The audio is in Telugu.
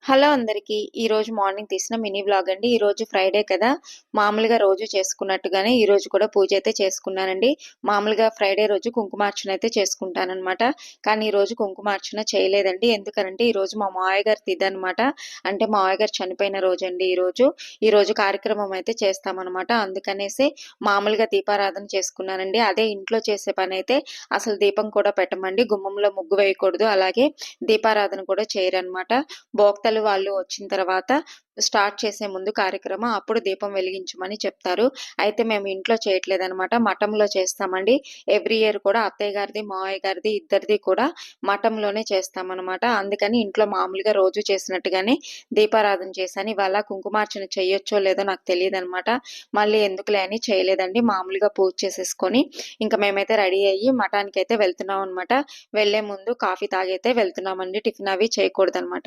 హలో అందరికీ. ఈరోజు మార్నింగ్ తీసిన మినీ వ్లాగ్ అండి. ఈరోజు ఫ్రైడే కదా! మామూలుగా రోజు చేసుకున్నట్టుగానే ఈరోజు కూడా పూజ అయితే చేసుకున్నానండి. మామూలుగా ఫ్రైడే రోజు కుంకుమార్చన అయితే చేసుకుంటాననమాట. కానీ ఈరోజు కుంకుమార్చన చేయలేదండి. ఎందుకనంటే ఈరోజు మా మావయ్య గారి తిథనమాట. అంటే మా మావయ్య గారు చనిపోయిన రోజండి ఈరోజు. ఈరోజు కార్యక్రమం అయితే చేస్తామనమాట. అందుకనేసి మామూలుగా దీపారాధన చేసుకున్నానండి. అదే ఇంట్లో చేసే పనైతే అసలు దీపం కూడా పెట్టమండి. గుమ్మంలో ముగ్గు వేయకూడదు. అలాగే దీపారాధన కూడా చేయరనమాట. భోక్తలు వాళ్ళు వచ్చిన తర్వాత స్టార్ట్ చేసే ముందు కార్యక్రమం అప్పుడు దీపం వెలిగించమని చెప్తారు. అయితే మేము ఇంట్లో చేయట్లేదనమాట. మఠంలో చేస్తామండి. ఎవ్రీ ఇయర్ కూడా అత్తయ్య గారిది, మావయ్య గారిది ఇద్దరిది కూడా మఠంలోనే చేస్తామనమాట. అందుకని ఇంట్లో మామూలుగా రోజు చేసినట్టుగానే దీపారాధన చేశాను. ఇవాళ కుంకుమార్చన చేయొచ్చో లేదో నాకు తెలీదనమాట. మళ్ళీ ఎందుకులే అని చేయలేదండి. మామూలుగా పూజ చేసేసుకొని ఇంక మేమైతే రెడీ అయ్యి మఠానికైతే వెళ్తున్నాం అనమాట. వెళ్ళే ముందు కాఫీ తాగైతే వెళ్తున్నామండి. టిఫిన్ అవి చేయకూడదనమాట.